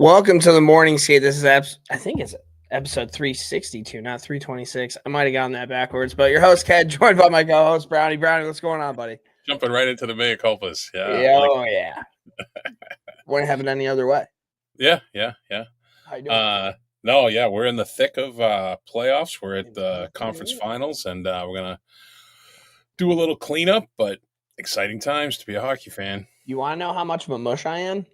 Welcome to the morning skate. This is I think it's episode 362, not 326. I might have gotten that backwards, but your host Ked, joined by my co-host Brownie. Brownie, what's going on, buddy? Jumping right into the mea culpas. Yeah. Yeah. Wouldn't have it any other way. Yeah. How you doing? We're in the thick of playoffs. We're at the conference finals, and we're gonna do a little cleanup. But exciting times to be a hockey fan. You want to know how much of a mush I am?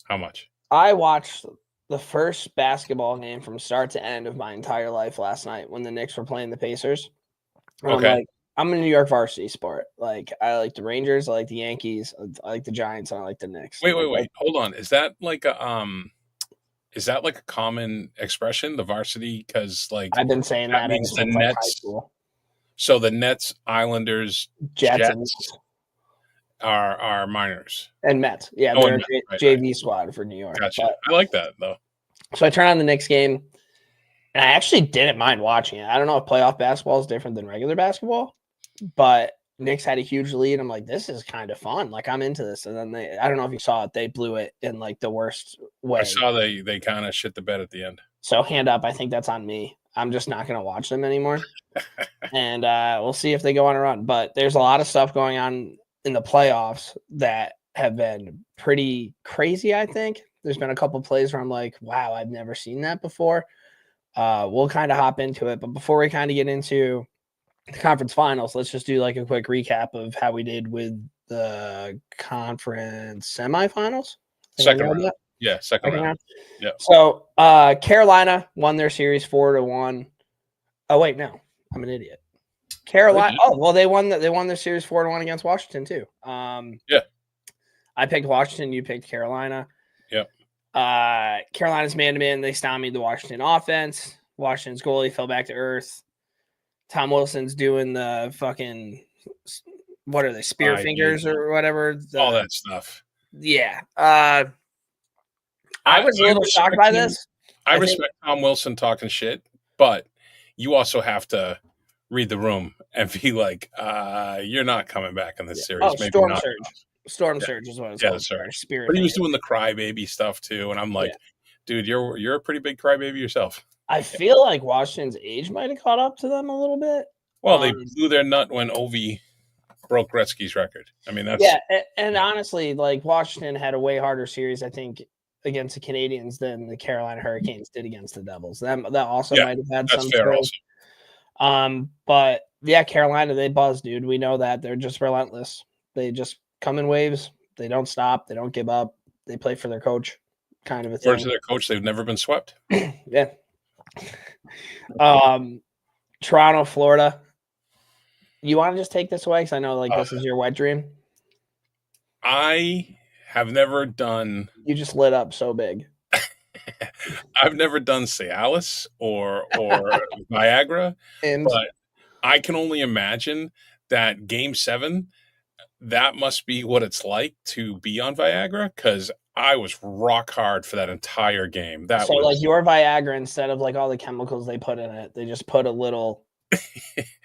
How much? I watched the first basketball game from start to end of my entire life last night when the Knicks were playing the Pacers. And Okay. I'm a New York varsity sport. Like, I like the Rangers, I like the Yankees, I like the Giants, and I like the Knicks. Wait. Hold on. Is that like a common expression, the varsity? Because I've been saying that means the since high Nets. school. So the Nets, Islanders, Jets are minors. and Mets. Yeah, Oh, they're and a Mets, JV squad for New York. Gotcha. But, I like that though. so I turned on the Knicks game, and I actually didn't mind watching it. I don't know if playoff basketball is different than regular basketball, but Knicks had a huge lead. I'm like, this is kind of fun. Like, I'm into this. And then I don't know if you saw it, they blew it in like the worst way. I saw they kind of shit the bed at the end. So hand up, I think that's on me. I'm just not going to watch them anymore. And we'll see if they go on a run. But there's a lot of stuff going on in the playoffs that have been pretty crazy, I think. There's been a couple plays where I'm like, wow, I've never seen that before. We'll kind of hop into it. But before we kind of get into the conference finals, let's just do like a quick recap of how we did with the conference semifinals. Second round. Yeah, second round. Yeah. So Carolina won their series 4-1. Oh wait, no, I'm an idiot. Carolina. Oh well, they won their series 4-1 against Washington too. Yeah. I picked Washington. You picked Carolina. Yep. Carolina's man-to-man. They stymied the Washington offense. Washington's goalie fell back to earth. Tom Wilson's doing the fucking, what are they, spear fingers or whatever? All that stuff. Yeah. I was a little shocked by this. I respect Tom Wilson talking shit, but you also have to read the room and be like, you're not coming back in this series. Oh, Maybe Storm not. Surge. Storm Surge is what it's called. Spirit. But he was doing the crybaby stuff too, and I'm like, dude, you're a pretty big crybaby yourself. I feel like Washington's age might have caught up to them a little bit. Well, they blew their nut when Ovi broke Gretzky's record. I mean, that's and honestly, like Washington had a way harder series, I think, against the Canadians than the Carolina Hurricanes did against the Devils. That also might have had some fair also. But yeah, Carolina, they buzz, dude. We know that they're just relentless. They just come in waves. They don't stop. They don't give up. They play for their coach, kind of a thing. Or to their coach, they've never been swept. Yeah. Toronto, Florida. You want to just take this away? Because I know this is your wet dream. I have never done. You just lit up so big. I've never done Cialis or Viagra, but I can only imagine that Game 7, that must be what it's like to be on Viagra, because I was rock hard for that entire game. Like your Viagra, instead of like all the chemicals they put in it, they just put a little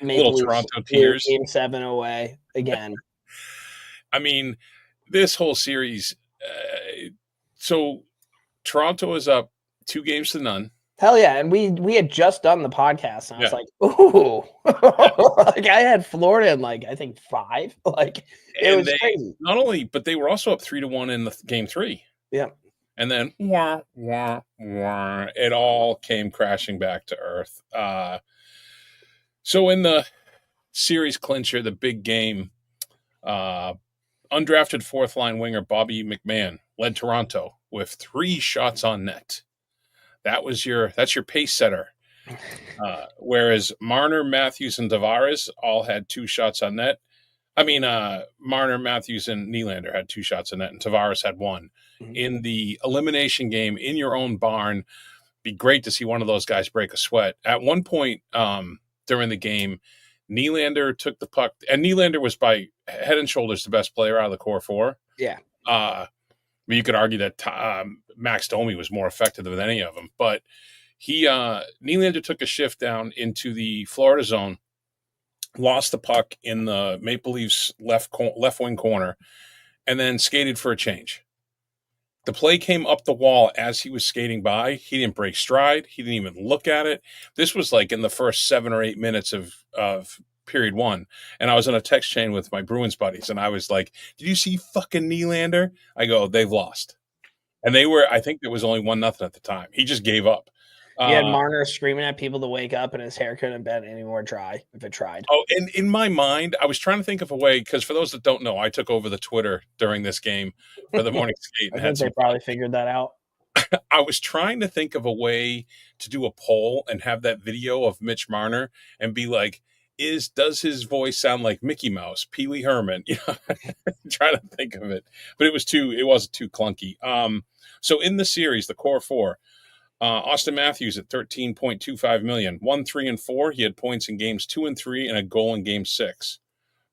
little Toronto tears. Game 7 away again. I mean, this whole series. So Toronto is up 2-0. Hell yeah. And we had just done the podcast, and I was like, ooh. Like I had Florida in I think 5. Like it was crazy. Not only, but they were also up 3-1 in the Game 3. Yeah. And then it all came crashing back to earth. So in the series clincher, the big game, undrafted fourth-line winger Bobby McMahon led Toronto with 3 shots on net. That's your pace setter. Whereas Marner, Matthews, and Tavares all had 2 shots on net. I mean, Marner, Matthews, and Nylander had 2 shots on net, and Tavares had 1. Mm-hmm. In the elimination game in your own barn, be great to see one of those guys break a sweat. At one point during the game, Nylander took the puck, and Nylander was by head and shoulders the best player out of the core 4. Yeah. But you could argue that Max Domi was more effective than any of them. But Nylander took a shift down into the Florida zone, lost the puck in the Maple Leafs left wing corner, and then skated for a change. The play came up the wall as he was skating by. He didn't break stride. He didn't even look at it. This was like in the first 7 or 8 minutes of period one. And I was in a text chain with my Bruins buddies, and I was like, "Did you see fucking Nylander?" I go, "They've lost." And they were, I think there was only 1-0 at the time. He just gave up. You had Marner screaming at people to wake up, and his hair couldn't have been any more dry if it tried. Oh, and in my mind, I was trying to think of a way, because for those that don't know, I took over the Twitter during this game for the morning skate. I think they probably figured that out. I was trying to think of a way to do a poll and have that video of Mitch Marner and be like, does his voice sound like Mickey Mouse, Pee Wee Herman? You know, trying to think of it, but it wasn't too clunky. So in the series, the core four, Austin Matthews at $13.25 million, 1, 3, and 4. He had points in games 2 and 3 and a goal in game 6.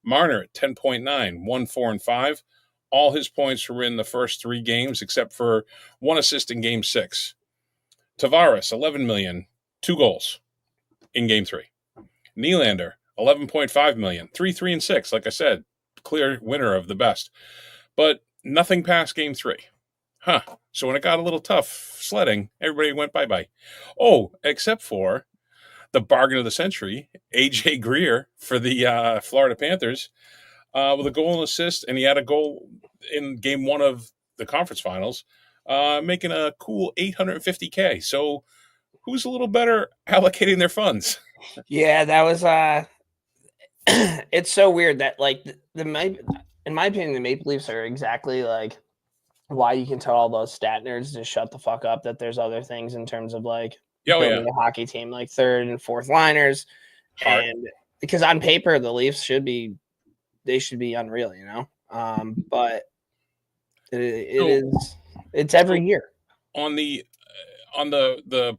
Marner at 10.9, 1, 4, and 5. All his points were in the first 3 games, except for 1 assist in game 6. Tavares, $11 million, 2 goals in game 3. Nylander, $11.5 million, 3, 3, and 6. Like I said, clear winner of the best. But nothing past game 3. So when it got a little tough sledding, everybody went bye-bye. Oh, except for the bargain of the century, A.J. Greer for the Florida Panthers with a goal and assist, and he had a goal in game 1 of the conference finals, making a cool $850K. So who's a little better allocating their funds? Yeah, that was it's so weird that like in my opinion, the Maple Leafs are exactly like why you can tell all those stat nerds to shut the fuck up, that there's other things in terms of like building a hockey team, like third and fourth liners. And because on paper the Leafs should be unreal, you know. But it's every year. On the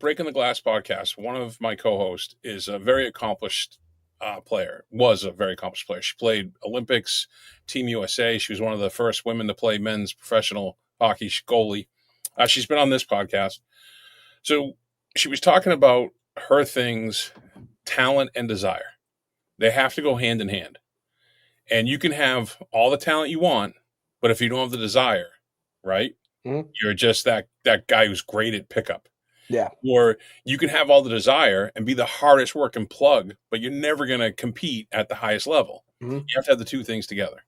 Breaking the Glass podcast, one of my co-hosts is a very accomplished player. Was a very accomplished player. She played Olympics, Team USA. She was one of the first women to play men's professional hockey goalie. She's been on this podcast. So she was talking about her things, talent and desire. They have to go hand in hand. And you can have all the talent you want, but if you don't have the desire, right? Mm-hmm. You're just that guy who's great at pickup. Yeah. Or you can have all the desire and be the hardest working plug, but you're never going to compete at the highest level. Mm-hmm. You have to have the two things together.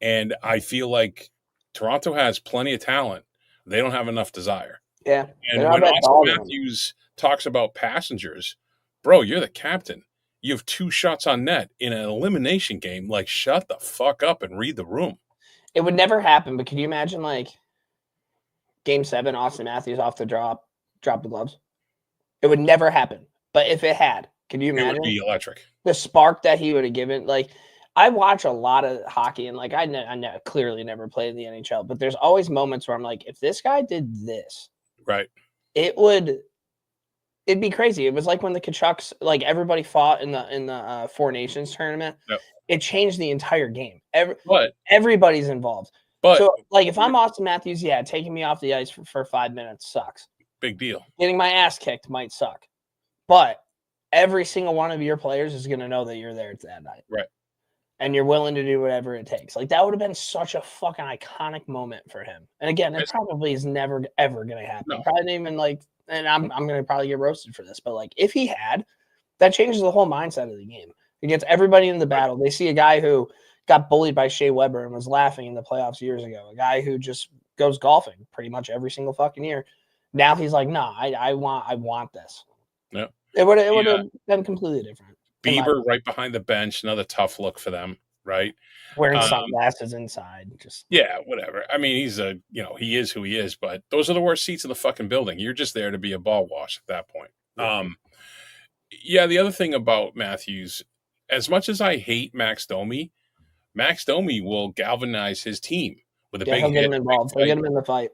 And I feel like Toronto has plenty of talent. They don't have enough desire. Yeah. And when Austin Matthews talks about passengers, bro, you're the captain. You have 2 shots on net in an elimination game. Like, shut the fuck up and read the room. It would never happen, but can you imagine, like, Game 7, Austin Matthews off the drop the gloves? It would never happen. But if it had, can you imagine? It would be electric. The spark that he would have given. Like, I watch a lot of hockey, and, like, I clearly never played in the NHL, but there's always moments where I'm like, if this guy did this, right, it'd be crazy. It was like when the Kachucks, like everybody fought in the Four Nations tournament. Yep. It changed the entire game. Everybody's involved. But so, like, if I'm Austin Matthews, yeah, taking me off the ice for 5 minutes sucks. Big deal. Getting my ass kicked might suck. But every single one of your players is going to know that you're there that night. Right. And you're willing to do whatever it takes. Like, that would have been such a fucking iconic moment for him. And again, it probably is never, ever going to happen. No. Probably not even, like, and I'm going to probably get roasted for this, but, like, if he had, that changes the whole mindset of the game. It gets everybody in the battle. They see a guy who got bullied by Shea Weber and was laughing in the playoffs years ago, a guy who just goes golfing pretty much every single fucking year. Now he's like, no, I want this. Yeah. It would have been completely different. Bieber right behind the bench, another tough look for them, right? Wearing sunglasses inside. Yeah, whatever. I mean, he is who he is, but those are the worst seats in the fucking building. You're just there to be a ball wash at that point. The other thing about Matthews, as much as I hate Max Domi will galvanize his team with a big he'll get him involved. He'll get him in the fight.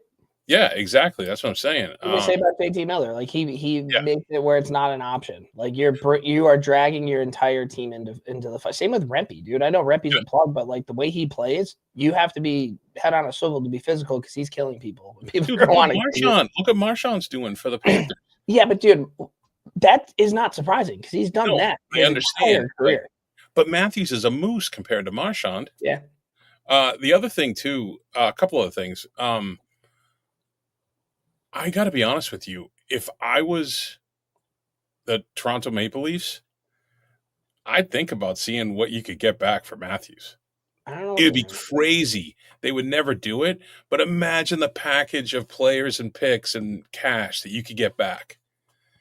Yeah, exactly. That's what I'm saying. What do you say about JT Miller? Like he makes it where it's not an option. Like you are dragging your entire team into the fight. Same with Rempe, dude. I know Rempe's a plug, but like the way he plays, you have to be head on a swivel to be physical because he's killing people. Look what Marchand's doing for the Panthers. Yeah, but dude, that is not surprising because he's done that. I understand. Career. But Matthews is a moose compared to Marchand. Yeah. The other thing too, a couple of things. I got to be honest with you. If I was the Toronto Maple Leafs, I'd think about seeing what you could get back for Matthews. I don't know what It'd his be crazy. They would never do it, but imagine the package of players and picks and cash that you could get back.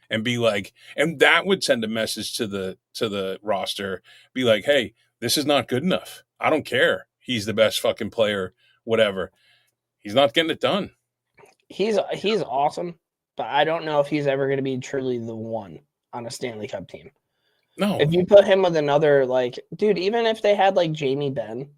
And be like, and that would send a message to the roster, be like, hey, this is not good enough. I don't care. He's the best fucking player, whatever. He's not getting it done. he's awesome, but I don't know if he's ever going to be truly the one on a Stanley Cup team. No. If you put him with another, like, dude, even if they had like Jamie Benn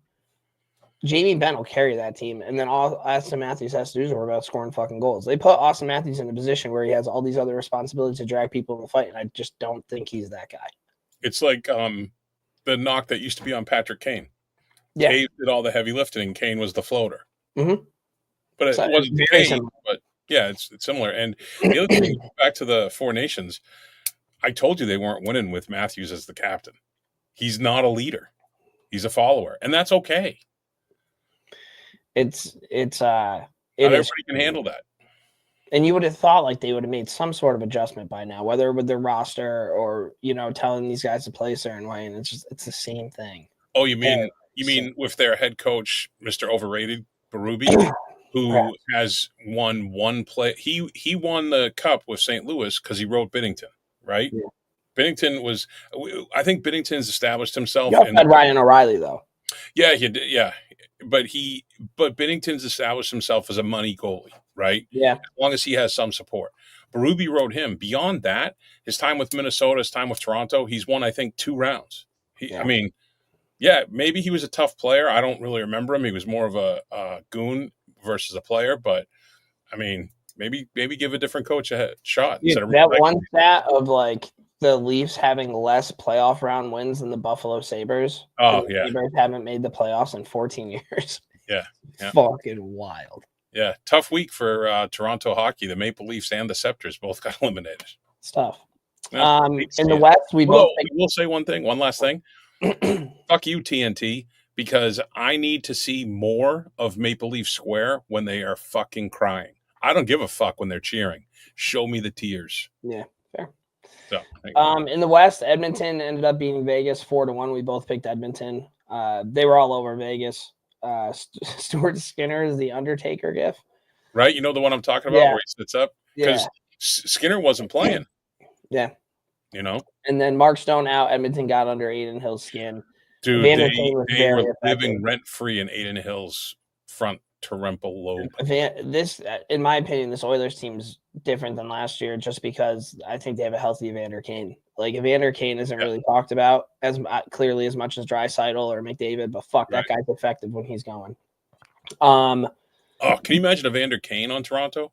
will carry that team, and then all Austin Matthews has to do is worry about scoring fucking goals. They put Austin Matthews in a position where he has all these other responsibilities to drag people in the fight, and I just don't think he's that guy. It's like the knock that used to be on Patrick Kane. Yeah. Kane did all the heavy lifting, and Kane was the floater. Mm-hmm. But it wasn't very Kane, similar. but yeah, it's similar. And the other thing, back to the Four Nations, I told you they weren't winning with Matthews as the captain. He's not a leader. He's a follower, and that's okay. Not everybody can handle that. And you would have thought like they would have made some sort of adjustment by now, whether with their roster or, you know, telling these guys to play a certain way. And it's the same thing. Oh, you mean with their head coach, Mr. Overrated, Berube, who has won one play. He won the cup with St. Louis because he rode Binnington, right? Yeah. Binnington was, I think Binnington's established himself. You had Ryan O'Reilly though. Yeah, he did. Yeah. But Binnington's established himself as a money goalie, right? Yeah. As long as he has some support. Berube rode him. Beyond that, his time with Minnesota, his time with Toronto, he's won, I think, 2 rounds. I mean, yeah, maybe he was a tough player. I don't really remember him. He was more of a goon versus a player. But, I mean, maybe give a different coach a shot. Dude, that one stat of, like, the Leafs having less playoff round wins than the Buffalo Sabres. Oh, yeah. The Sabres haven't made the playoffs in 14 years. Yeah. Fucking wild. Yeah. Tough week for Toronto hockey. The Maple Leafs and the Scepters both got eliminated. It's tough. In the West, we both. We'll say one last thing. Fuck you, TNT, because I need to see more of Maple Leaf Square when they are fucking crying. I don't give a fuck when they're cheering. Show me the tears. Yeah, fair. So, in the West, Edmonton ended up beating Vegas 4-1. We both picked Edmonton. They were all over Vegas. Stuart Skinner is the Undertaker gif. Right? You know the one I'm talking about where he sits up? Because Skinner wasn't playing. Yeah. You know? And then Mark Stone out. Edmonton got under Aiden Hill's skin. Dude, they were living rent-free in Aiden Hill's front temporal lobe. This, in my opinion, this Oilers team's different than last year just because I think they have a healthy Evander Kane. Like, Evander Kane isn't really talked about as clearly as much as Draisaitl or McDavid, but fuck, that guy's effective when he's going. Can you imagine Evander Kane on Toronto?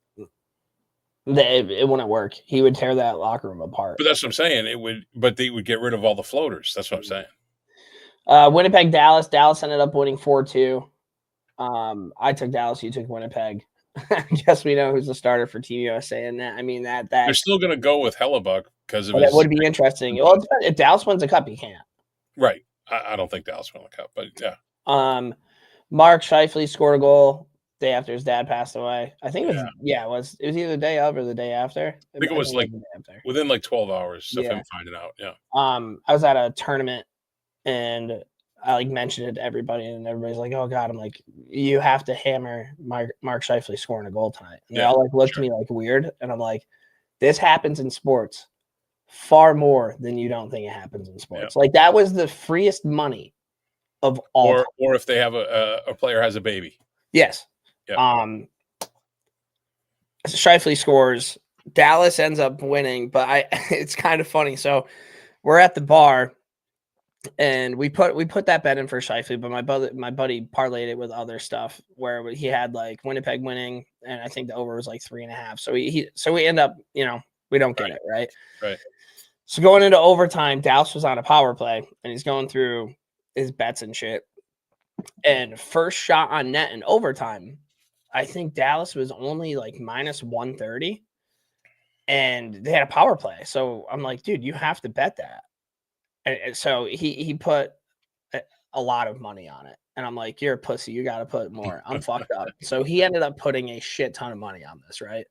It wouldn't work. He would tear that locker room apart. But that's what I'm saying. But they would get rid of all the floaters. That's what I'm saying. Winnipeg, Dallas. Dallas ended up winning 4-2. I took Dallas. You took Winnipeg. I guess we know who's the starter for Team USA in that. I mean, that they're still going to go with Hellebuck because of that would be interesting. Well, if Dallas wins a cup, he can't. Right. I don't think Dallas won the cup, but yeah. Mark Scheifele scored a goal day after his dad passed away. I think it was it was either the day of or the day after. I think it was like within like 12 hours of him finding out. Yeah. I was at a tournament and I like mentioned it to everybody, and everybody's like, "Oh God!" I'm like, "You have to hammer Mark Scheifele scoring a goal tonight." And they all like looked at me like weird, and I'm like, "This happens in sports far more than you don't think it happens in sports." Like that was the freest money of all. Or if they have a player has a baby. Yes. Yeah. Scheifele scores. Dallas ends up winning, but it's kind of funny. So we're at the bar. And we put that bet in for Scheifele, but my buddy parlayed it with other stuff where he had like Winnipeg winning, and I think the over was like 3.5. So we end up, we don't get it right. Right. So going into overtime, Dallas was on a power play, and he's going through his bets and shit. And first shot on net in overtime, I think Dallas was only like minus 130, and they had a power play. So I'm like, dude, you have to bet that. And so he put a lot of money on it. And I'm like, you're a pussy. You got to put more. I'm fucked up. So he ended up putting a shit ton of money on this, right?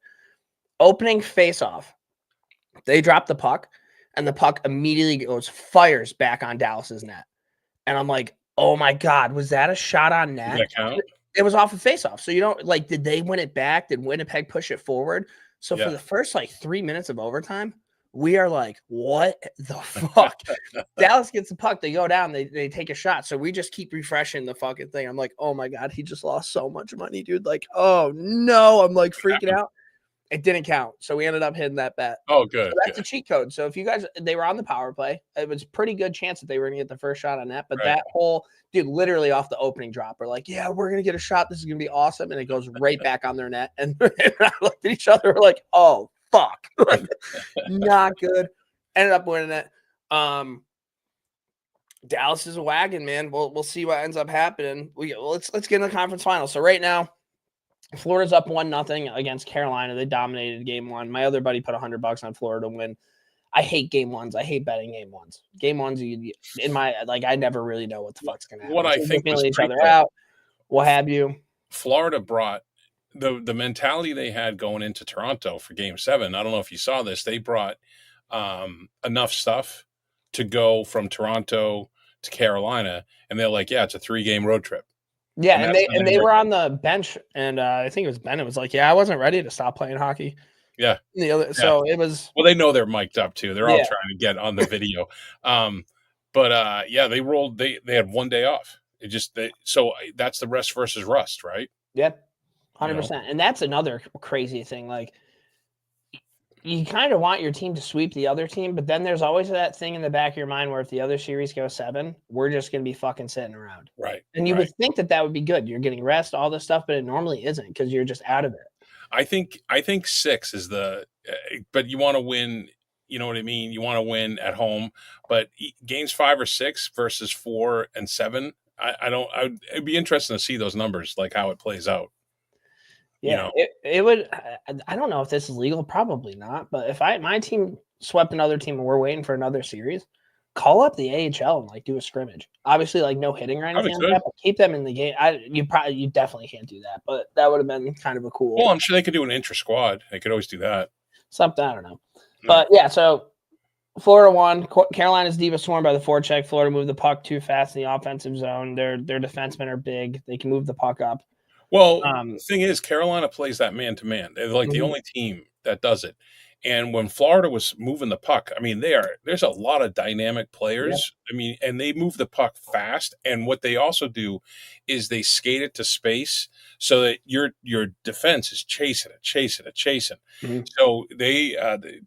Opening face-off, they drop the puck, and the puck immediately fires back on Dallas's net. And I'm like, oh my God, was that a shot on Did net? that count? It was off a face-off. So you don't like, did they win it back? Did Winnipeg push it forward? So for Yeah. the first like 3 minutes of overtime, we are like, what the fuck? Dallas gets the puck, they go down, they take a shot. So we just keep refreshing the fucking thing. I'm like, oh my God, he just lost so much money, dude. Like, oh no, I'm like freaking out. It didn't count. So we ended up hitting that bet. Oh, So good, that's a good. cheat code. So if you guys, they were on the power play, it was a pretty good chance that they were going to get the first shot on net. But Right. that whole, dude, literally off the opening drop, we're like, yeah, we're going to get a shot. This is going to be awesome. And it goes right back on their net. And I looked at each other, we're like, oh, fuck. Like, not good. Ended up winning it. Dallas is a wagon, man. We'll see what ends up happening. Let's get in the conference final. So right now, Florida's up 1-0 against Carolina. They dominated game one. My other buddy put $100 on Florida to win. I hate game ones. I hate betting game ones. Game ones, in my like, I never really know what the fuck's gonna happen. What I Teams think are was feeling each great, other though, out. What have you? Florida brought the mentality they had going into Toronto for Game 7. I don't know if you saw this. They brought enough stuff to go from Toronto to Carolina, and they're like, "Yeah, it's a 3-game road trip." Yeah, And and that's they were on the bench, and I think it was Bennett was like, "Yeah, I wasn't ready to stop playing hockey." Yeah, yeah. So it was. Well, they know they're mic'd up too. They're all Yeah, trying to get on the video. Yeah, they rolled. They had 1 day off. So that's the rest versus rust, right? yep, You know, 100%. And that's another crazy thing. Like, you kind of want your team to sweep the other team, but then there's always that thing in the back of your mind where if the other series goes 7, we're just going to be fucking sitting around. right, And you right. would think that that would be good. You're getting rest, all this stuff, but it normally isn't because you're just out of it. I think 6 is but you want to win. You know what I mean? You want to win at home, but games 5 or 6 versus 4 and 7. I don't. It'd be interesting to see those numbers, like how it plays out. You Yeah, know, it would. I don't know if this is legal, probably not. But if my team swept another team and we're waiting for another series, call up the AHL and like do a scrimmage. Obviously, like no hitting or probably anything like could. that, but keep them in the game. You definitely can't do that, but that would have been kind of a Well, cool I'm sure they could do an intra squad. They could always do that. something. I don't know, No. but yeah. So Florida won. Carolina's diva swarmed by the forecheck. Florida moved the puck too fast in the offensive zone. Their defensemen are big. They can move the puck up. Well, Um, the thing is, Carolina plays that man to man. They're like the mhm. only team that does it. And when Florida was moving the puck, I mean, there's a lot of dynamic Yeah. players. I mean, and they move the puck fast. And what they also do is they skate it to space so that your defense is chasing it. Mhm. So they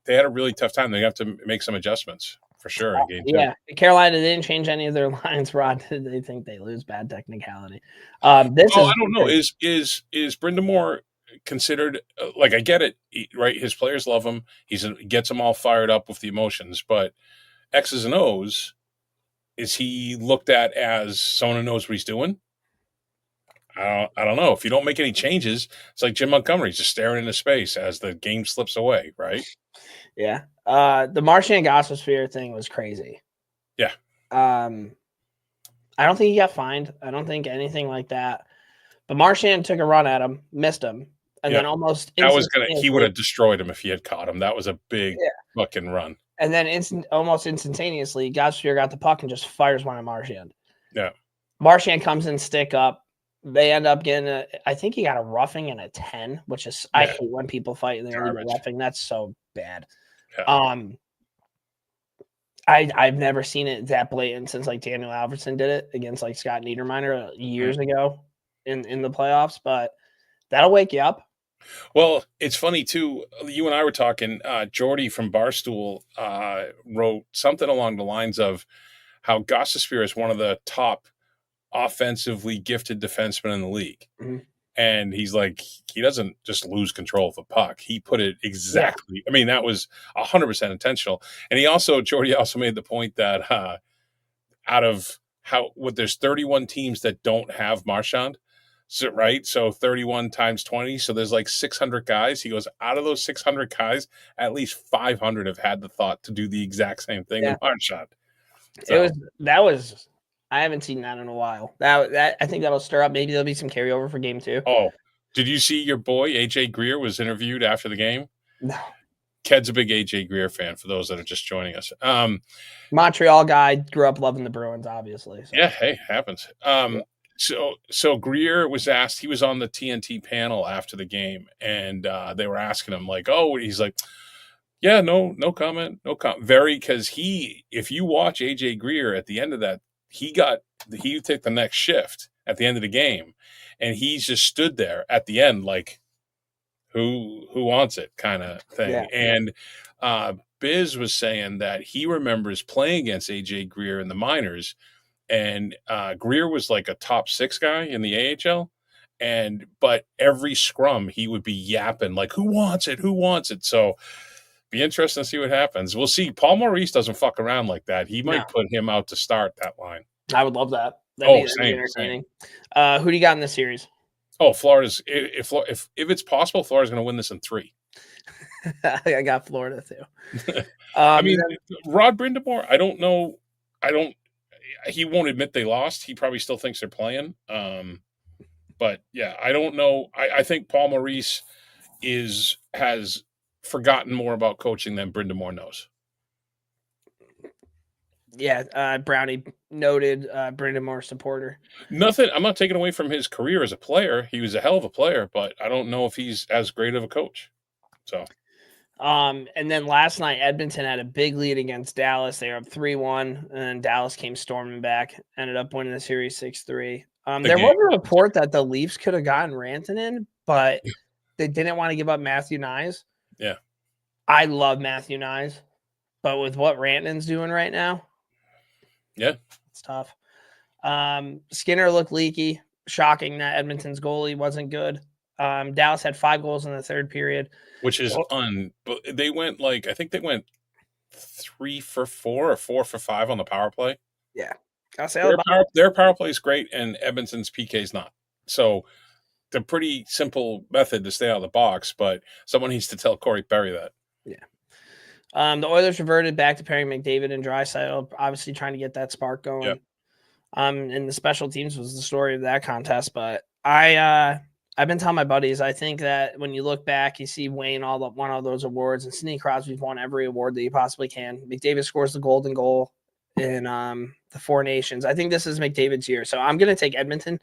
had a really tough time. They have to make some adjustments for sure in game 2. Yeah, Carolina didn't change any of their lines. Rod, they think they lose bad technicality. This Well, I is don't know. Is Brindamore considered like I get it, right? His players love him. He gets them all fired up with the emotions, but X's and O's, is he looked at as someone who knows what he's doing? I don't know. If you don't make any changes, it's like Jim Montgomery just staring into space as the game slips away, right? yeah. The Martian Gossosphere thing was crazy. Yeah. I don't think he got fined. I don't think anything like that. But Martian took a run at him, missed him, and Yeah. then almost He would have destroyed him if he had caught him. That was a big yeah. fucking run. And then almost instantaneously, Gossosphere got the puck and just fires one at Martian. Yeah. Martian comes in stick up. They end up getting I think he got a roughing and a 10, which is I hate when people fight and they only get roughing. That's so bad. Yeah. I've never seen it that blatant since like Daniel Alfredsson did it against like Scott Niedermayer years ago in the playoffs, but that'll wake you up. Well, it's funny too. You and I were talking. Jordy from Barstool wrote something along the lines of how Gossosphere is one of the top offensively gifted defensemen in the league. Mm-hmm. And he's like, he doesn't just lose control of the puck. He put it exactly. Yeah. I mean, that was 100% intentional. And Jordy also made the point that there's 31 teams that don't have Marchand. So, right. So 31 times 20. So there's like 600 guys. He goes, out of those 600 guys, at least 500 have had the thought to do the exact same thing with Marchand. So, I haven't seen that in a while. That I think that'll stir up. Maybe there'll be some carryover for game 2. Oh, did you see your boy AJ Greer was interviewed after the game? No. Ked's a big AJ Greer fan. For those that are just joining us, Montreal guy, grew up loving the Bruins, obviously. So. yeah, hey, happens. So Greer was asked. He was on the TNT panel after the game, and they were asking him like, "Oh," he's like, "Yeah, no comment, no comment." Very, because if you watch AJ Greer at the end of that, he took the next shift at the end of the game, and he's just stood there at the end like, who wants it kind of thing. Yeah. And Biz was saying that he remembers playing against AJ Greer in the minors, and Greer was like a top 6 guy in the AHL. But every scrum he would be yapping like, "Who wants it? Who wants it?" So be interesting to see what happens. We'll see. Paul Maurice doesn't fuck around like that. He might put him out to start that line. I would love that. That'd be Same. entertaining. Who do you got in this series? Oh, Florida's if it's possible, Florida's going to win this in 3. I got Florida too. I mean, Rod Brindamore, I don't know. He won't admit they lost. He probably still thinks they're playing. But yeah, I don't know. I think Paul Maurice has forgotten more about coaching than Brindamore knows. Yeah, Brownie, noted Brindamore supporter. Nothing. I'm not taking away from his career as a player. He was a hell of a player, but I don't know if he's as great of a coach. So. And then last night, Edmonton had a big lead against Dallas. They were up 3-1, and Dallas came storming back. Ended up winning the series 6-3. There was a report that the Leafs could have gotten Rantanen, but they didn't want to give up Matthew Nyes. Yeah. I love Matthew Nyes, but with what Rantanen's doing right now, yeah, it's tough. Skinner looked leaky. Shocking that Edmonton's goalie wasn't good. Dallas had 5 goals in the third period, which is but they went I think they went 3 for 4 or 4 for 5 on the power play. Yeah, I'll say their power play is great, and Edmonton's PK is not. So the pretty simple method to stay out of the box, but someone needs to tell Corey Perry that. Yeah. The Oilers reverted back to pairing McDavid and Draisaitl, obviously trying to get that spark going. Yep. And the special teams was the story of that contest. But I've been telling my buddies, I think that when you look back, you see Wayne won all those awards, and Sidney Crosby's won every award that you possibly can. McDavid scores the golden goal in the Four Nations. I think this is McDavid's year. So I'm going to take Edmonton.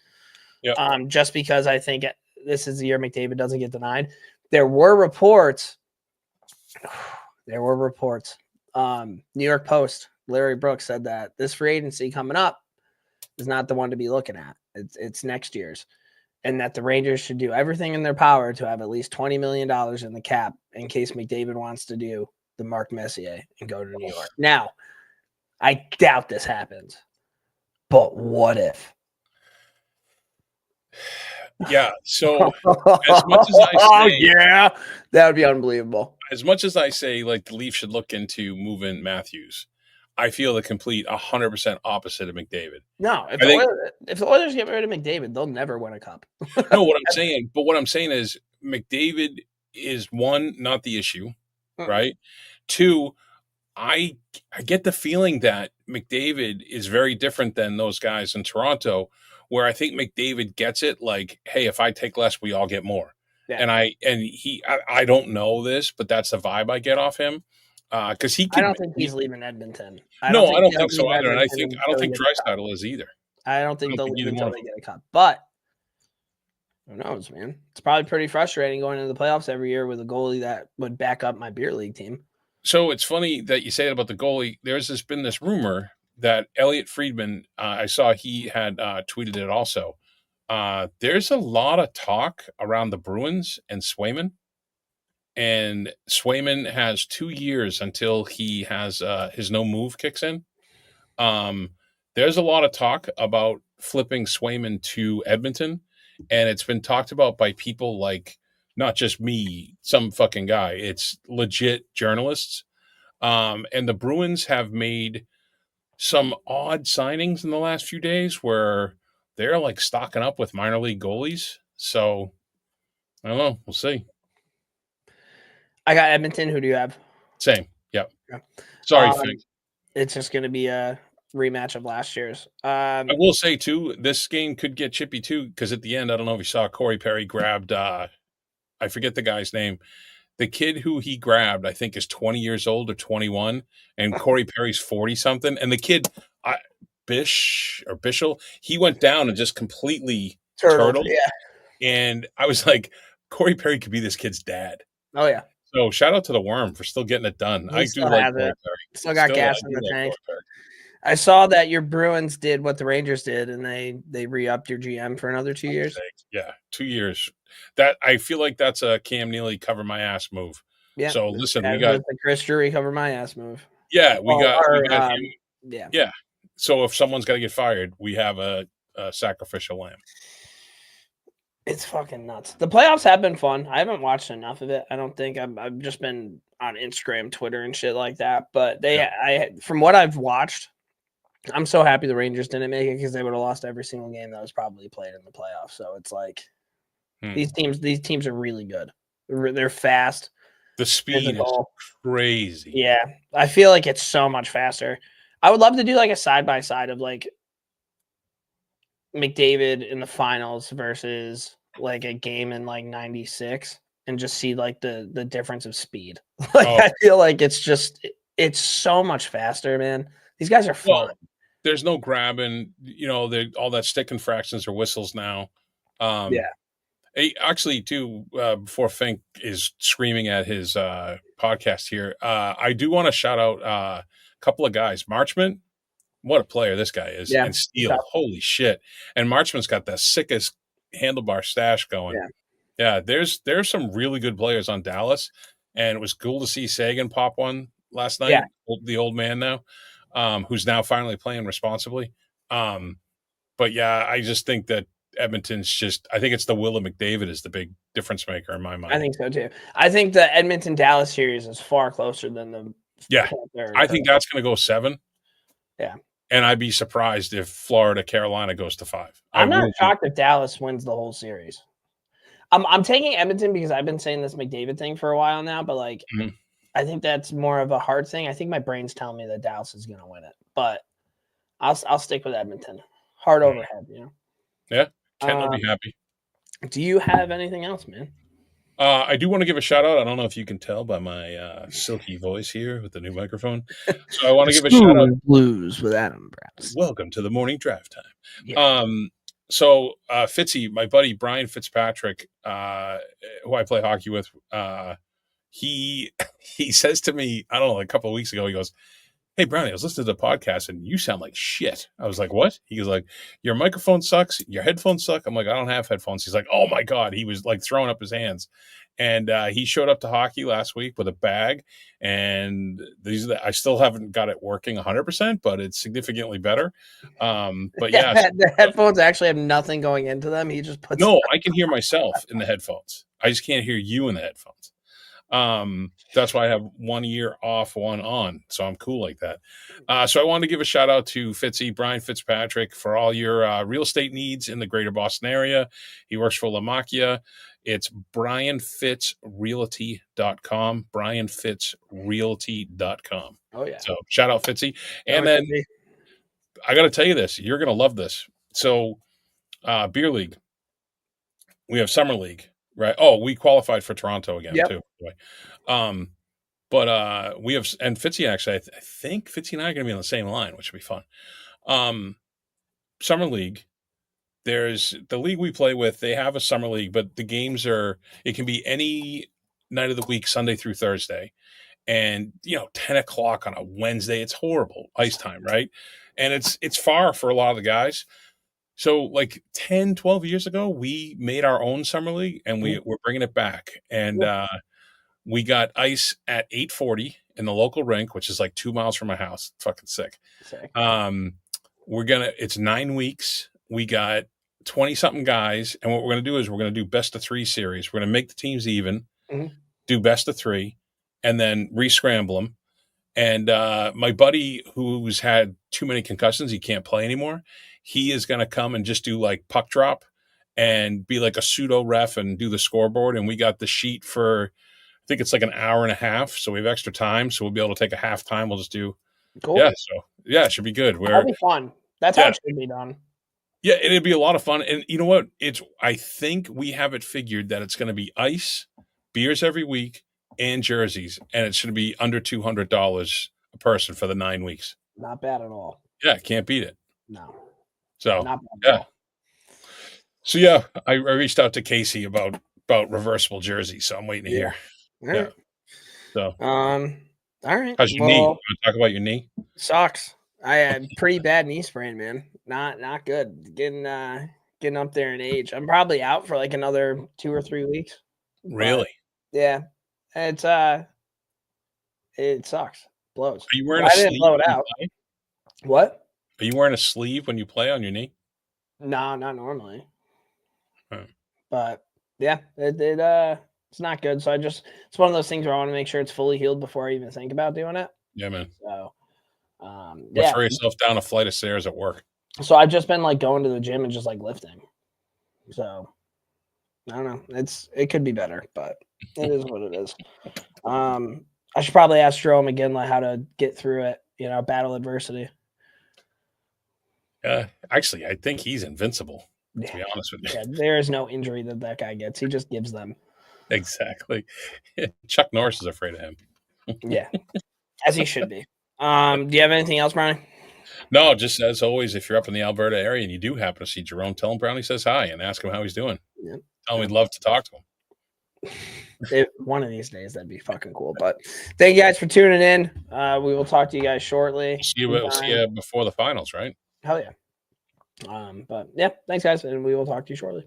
Yep. Just because I think this is the year McDavid doesn't get denied. There were reports. New York Post, Larry Brooks said that this free agency coming up is not the one to be looking at. It's next year's, and that the Rangers should do everything in their power to have at least $20 million in the cap in case McDavid wants to do the Mark Messier and go to New York. Now, I doubt this happens, but what if? Yeah. So as much as I say, yeah, that would be unbelievable. As much as I say, the Leafs should look into moving Matthews, I feel the complete 100% opposite of McDavid. No, if the Oilers get rid of McDavid, they'll never win a cup. No, what I'm saying is McDavid is, 1, not the issue, right? 2, I get the feeling that McDavid is very different than those guys in Toronto, where I think McDavid gets it hey, if I take less, we all get more. Yeah. And I don't know this, but that's the vibe I get off him. Because I don't think he's leaving Edmonton. I don't think so either. And I don't think Draisaitl is either. I don't think they'll leave until they get a cup. But who knows, man? It's probably pretty frustrating going into the playoffs every year with a goalie that would back up my beer league team. So it's funny that you say that about the goalie. There's been this rumor that Elliot Friedman, I saw he had tweeted it also. There's a lot of talk around the Bruins and Swayman. And Swayman has 2 years until he has his no move kicks in. There's a lot of talk about flipping Swayman to Edmonton. And it's been talked about by people like, not just me, some fucking guy. It's legit journalists. And the Bruins have made some odd signings in the last few days where they're stocking up with minor league goalies. So I don't know. We'll see. I got Edmonton. Who do you have? Same. Yep. Yeah. Sorry, Fink. It's just going to be a rematch of last year's. I will say, too, this game could get chippy, too, because at the end, I don't know if you saw, Corey Perry grabbed, I forget the guy's name. the kid who he grabbed, I think, is 20 years old or 21, and Corey Perry's 40 something. And the kid, Bishel, he went down and just completely Turtled. turtled. Yeah. And I was like, Corey Perry could be this kid's dad. Oh yeah. So shout out to the Worm for still getting it done. He I do still like has Corey it. Perry. Still got gas in the tank. I saw that your Bruins did what the Rangers did, and they re-upped your GM for another 2 years. Yeah, 2 years. That I feel like that's a Cam Neely cover my ass move. Yeah. So listen, As we got the Chris Drury cover my ass move. Yeah, we got him. Yeah. Yeah. So if someone's got to get fired, we have a sacrificial lamb. It's fucking nuts. The playoffs have been fun. I haven't watched enough of it. I don't think I've just been on Instagram, Twitter, and shit like that. But from what I've watched, I'm so happy the Rangers didn't make it because they would have lost every single game that was probably played in the playoffs. So it's like these teams are really good. They're fast. The speed is crazy. Yeah, I feel like it's so much faster. I would love to do like a side by side of like McDavid in the finals versus like a game in like '96, and just see like the difference of speed. I feel like it's so much faster, man. These guys are fun. Well, there's no grabbing, all that stick infractions or whistles now. Yeah. Actually, too, before Fink is screaming at his podcast here, I do want to shout out a couple of guys. Marchment, what a player this guy is. Yeah. And Steele, holy shit. And Marchment's got the sickest handlebar stash going. Yeah, there's some really good players on Dallas, and it was cool to see Sagan pop one last night. Yeah. The old man now, who's now finally playing responsibly. But yeah, I just think that Edmonton's I think it's the Will of McDavid is the big difference maker in my mind. I think so too. I think the Edmonton-Dallas series is far closer than the I think that's going to go 7. Yeah. And I'd be surprised if Florida-Carolina goes to 5. I'm not shocked if Dallas wins the whole series. I'm taking Edmonton because I've been saying this McDavid thing for a while now, but like I think that's more of a hard thing. I think my brain's telling me that Dallas is going to win it, but I'll stick with Edmonton. Hard overhead, Yeah. Ken will be happy. Do you have anything else, man? I do want to give a shout out. I don't know if you can tell by my silky voice here with the new microphone. So I want to give a shout out. Blues with Adam Brownie. Welcome to the morning drive time. Yeah. So Fitzy, my buddy Brian Fitzpatrick, who I play hockey with, he says to me, I don't know, a couple of weeks ago, he goes, "Hey, Brownie, I was listening to the podcast and you sound like shit." I was like, "What?" He goes like, "Your microphone sucks. Your headphones suck." I'm like, "I don't have headphones." He's like, "Oh my God." He was like throwing up his hands. And he showed up to hockey last week with a bag. And I still haven't got it working 100%, but it's significantly better. But yeah. The headphones actually have nothing going into them. He just puts. No, I can hear myself in the headphones. I just can't hear you in the headphones. That's why I have one ear off, one on. So I'm cool like that. So I wanted to give a shout out to Brian Fitzpatrick, for all your real estate needs in the greater Boston area. He works for La Macchia. It's brianfitzrealty.com, brianfitzrealty.com. Oh yeah. So shout out Fitzy. And then I got to tell you this, you're going to love this. So beer league, we have summer league. Right. Oh, we qualified for Toronto again too. But we have, and Fitzy actually, I think Fitzy and I are going to be on the same line, which would be fun. Summer league. There's the league we play with. They have a summer league, but the games it can be any night of the week, Sunday through Thursday, and 10 o'clock on a Wednesday. It's horrible ice time, right? And it's far for a lot of the guys. So like 10, 12 years ago, we made our own summer league and we're bringing it back. And we got ice at 8:40 in the local rink, which is like 2 miles from my house. It's fucking sick. It's 9 weeks. We got 20 something guys. And what we're going to do is we're going to do best of 3 series. We're going to make the teams even, do best of 3, and then re-scramble them. And my buddy who's had too many concussions, he can't play anymore. He is going to come and just do like puck drop and be like a pseudo ref and do the scoreboard. And we got the sheet for, I think it's like an hour and a half. So we have extra time. So we'll be able to take a half time. We'll just do. Cool. Yeah. So yeah, it should be good. That'll be fun. That's how it should be done. Yeah. It'd be a lot of fun. And you know what? I think we have it figured that it's going to be ice, beers every week, and jerseys, and it should be under $200 a person for the 9 weeks. Not bad at all. Yeah, can't beat it. No. So Not bad at all. So yeah, I reached out to Casey about reversible jerseys, so I'm waiting to hear. All right. Yeah. So all right. how's your knee? You want to talk about your knee? Sucks. I had pretty bad knee sprain, man. Not good. Getting up there in age. I'm probably out for like another 2 or 3 weeks. Really? Yeah. It's it sucks. Blows. Are you wearing I a didn't sleeve blow it when you out. play? What? Are you wearing a sleeve when you play on your knee? No, not normally. Huh. But yeah, it's not good. So it's one of those things where I want to make sure it's fully healed before I even think about doing it. Yeah, man. So Refer yourself down a flight of stairs at work. So I've just been like going to the gym and just like lifting. So I don't know. It could be better, but it is what it is. I should probably ask Jerome again like how to get through it, battle adversity. Actually, I think he's invincible, to be honest with you. Yeah, there is no injury that guy gets. He just gives them. Exactly. Chuck Norris is afraid of him. Yeah, as he should be. Do you have anything else, Brownie? No, just as always, if you're up in the Alberta area and you do happen to see Jerome, tell him Brownie says hi and ask him how he's doing. Yeah. Tell him we'd love to talk to him. One of these days, that'd be fucking cool. But thank you guys for tuning in. We will talk to you guys shortly. We'll see you before the finals, right? Hell yeah. But yeah, thanks guys, and we will talk to you shortly.